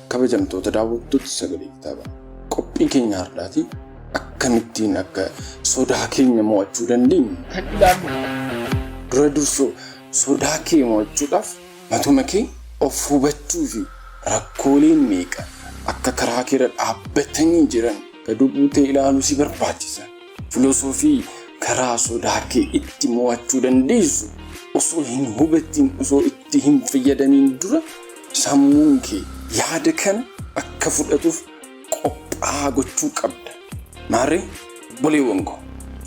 kabajamtoota daawwattoota sagalee kitaabaa. Qophiin keenya har'aati akkamittiin akka sodaa keenya mo'achuu dandeenyu kan ilaallu. Dura dursoo sodaa kee mo'achuudhaaf matuma kee of hubachuu fi rakkooleen meeqa akka karaa keerra dhaabbatanii jiran gadi buutee ilaaluu si barbaachisa. Filosoofii karaa sodaa kee itti mo'achuu dandeessu osoo hin hubatiin, osoo itti hin fayyadamiin dura sammuun kee yaada kana akka fudhatuuf qophaa gochuu qabda. Maarree boleewwan koo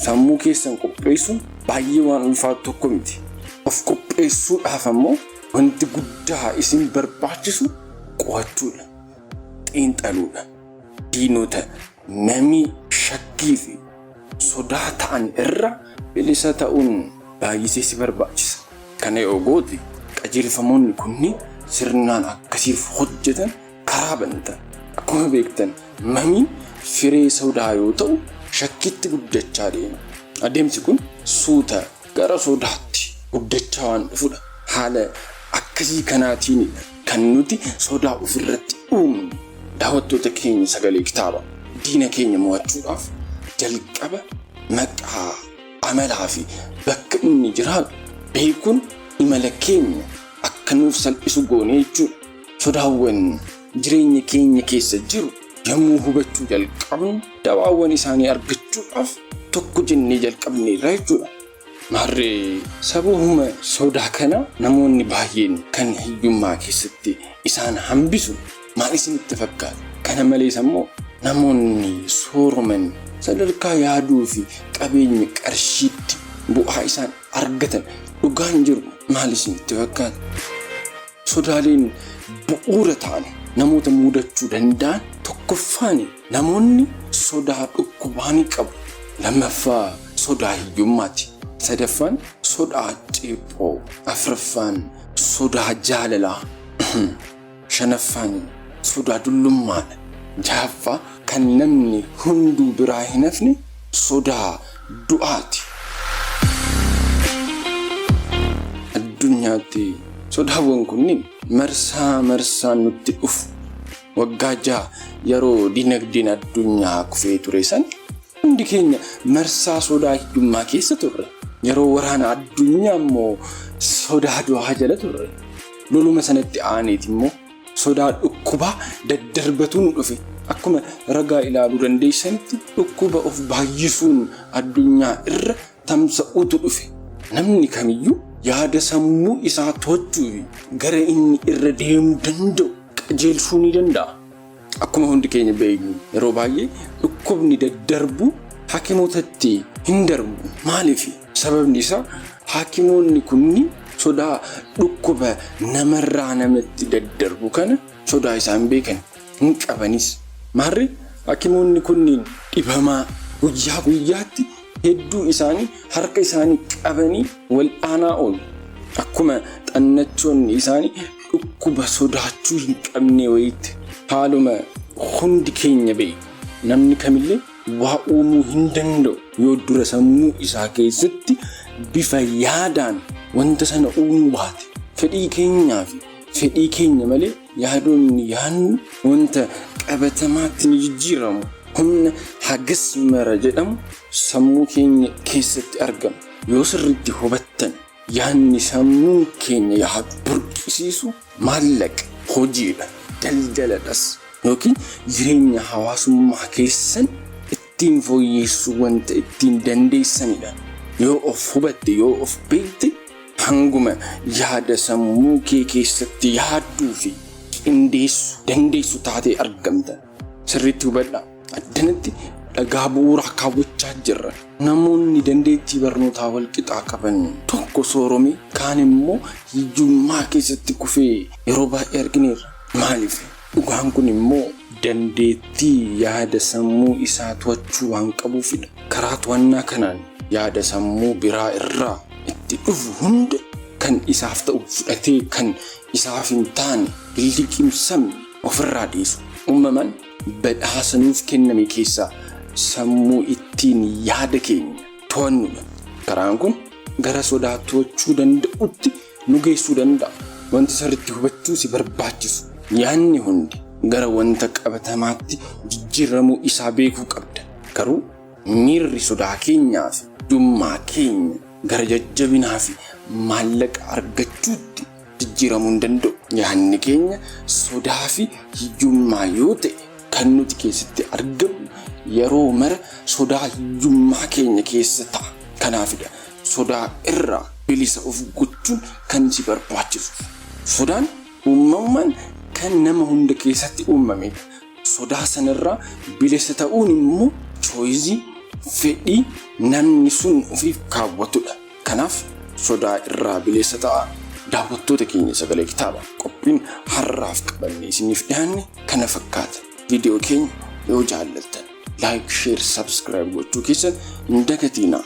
sammuu keessan qopheessuun baay'ee waan ulfaatu tokko miti. Of qopheessuudhaaf ammoo wanti guddaa isin barbaachisu qo'achuudha, xiinxaluudha. Diinota namni shakkii fi sodaa ta'an irra bilisa ta'uun baay'isee si barbaachisa. Kana yoo goote qajeelfamoonni kunniin sirnaan akkasiif hojjetan karaa banta. Akkuma beektan mamiin firee sodaa yoo ta'u shakkitti guddachaa deema. Adeemsi kun suuta gara sodaatti guddachaa waan dhufudha. Haala akkasii kanaatiin kan nuti sodaa ofirratti uumnu. Daawwattoota keenya sagalee kitaabaa diina keenya mo'achuudhaaf jalqaba maqaa, amalaa fi bakka inni jiraatu beekuun imala keenya akka nuuf salphisu goone jechuudha. Sodaawwan jireenya keenya keessa jiru yommuu hubachuu jalqabnu dawaawwan isaanii argachuudhaaf tokko jennee jalqabneerra jechuudha. Maarree sababuma sodaa kana namoonni baay'een kan hiyyummaa keessatti isaan hambisu maal isinitti fakkaata? Kana malees ammoo namoonni sooroman sadarkaa yaaduu fi qabeenya qarshiitti bu'aa isaan argatan dhugaan jiru maal isinitti fakkaata? Sodaaleen bu'uura ta'an namoota mudachuu danda'an tokkoffaan namoonni sodaa dhukkubaa ni qabu. Lammaffaa sodaa hiyyummaati. Sadaffaan sodaa ceephoo. Afraffaan sodaa jaalalaa. Shanaffaan sodaa dullummaadha. Jahaffaa kan namni hunduu biraa hin hafne sodaa du'aati. Addunyaatti sodaawwan kunniin marsaan nutti dhufu. Waggaa 6 yeroo dinagdeen addunyaa kufee ture san hundi keenya marsaa sodaa hiyyummaa keessa turre. Yeroo waraana addunyaa immoo sodaa du'aa jala turre. Loluma sanatti aaneeti immoo sodaa dhukkubaa daddarbatuun dhufe. Akkuma ragaa ilaaluu dandeessanitti dhukkuba of baay'isuun addunyaa irra tamsa'uutu dhufe. Namni kamiyyuu yaada sammuu isaa to'achuu fi gara inni irra deemuu danda'u qajeelchuu ni danda'a. Akkuma hundi keenya beeknu yeroo baay'ee dhukkubni daddarbu hakimootatti hin darbu. Maaliif? Sababni isaa hakimoonni kunniin sodaa dhukkuba namarraa namatti daddarbu kana sodaa isaan beekan hin qabanis. Maarree hakimoonni kunniin dhibamaa guyyaa guyyaatti hedduu isaanii harka isaanii qabanii wal'aanaa oolu. Akkuma xannachoonni isaanii dhukkuba sodaachuu hin qabne wayiitti. Haaluma hundi keenya beeku. Namni kamillee waa uumuu hin danda'u yoo dura sammuu isaa keessatti bifa yaadaan wanta sana uumuu baate. Fedhii keenyaa fi fedhii keenya malee yaadonni yaadnu wanta qabatamaatti ni jijjiiramu. Humna hagas mara jedhamu sammuu keenya keessatti argama. Yoo sirriitti hubattan yaadni sammuu keenya yaadu burqisiisu maallaqa, hojiidha, daldaladhas yookiin jireenya hawaasummaa keessan ittiin fooyyessuu wanta ittiin dandeessanidha. Yoo of hubatte, yoo of beekte hanguma yaada sammuu kee keessatti yaadduu fi qindeessuu dandeessu taatee argamta. Sirriitti hubadhaa. Addanatti dhagaa bu'uuraa kaawwachaa jirra. Namoonni dandeettii barnootaa wal qixaa qaban tokko sooromee kaan immoo hiyyummaa keessatti kufee yeroo baay'ee argineerra. Maaliif? Dhugaan kun immoo dandeettii yaada sammuu isaa to'achuu waan qabuufidha. Karaa to'annaa kanaan yaada sammuu biraa irraa itti dhufu hunda kan isaaf ta'u fudhatee kan isaaf hin taane liqimsamne ofirraa dhiisu. Uumamaan badhaasa nuuf kenname keessaa sammuu ittiin yaada keenya to'annudha. Karaan kun gara sodaa to'achuu danda'utti nu geessuu danda'a. Wanti sirriitti hubachuu si barbaachisu yaadni hundi gara wanta qabatamaatti jijjiiramuu isaa beekuu qabda. Garuu miirri sodaa keenyaa fi hiyyummaa keenya gara jajjabinaa fi maallaqa argachuutti jijjiiramuu hin danda'u. Yaadni keenya sodaa fi hiyyummaa yoo ta'e kan nuti keessatti argamu yeroo mara sodaa hiyyummaa keenya keessa ta'a. Kanaafidha sodaa irraa bilisa of gochuun kan si barbaachisu. Sodaan uumamaan kan nama hunda keessatti uumamedha. Sodaa sanarraa bilisa ta'uun immoo choizii fedhii namni sun ofiif kaawwatudha. Kanaaf sodaa irraa bilisa ta'a. Daawwattoota keenya Sagalee Kitaabaa qophiin har'aaf qabannee isiniif dhiyaanne kana fakkaata. Viidiyoo keenya yoo jaallattan like, share, subscribe gochuu keessan hin dagatinaa.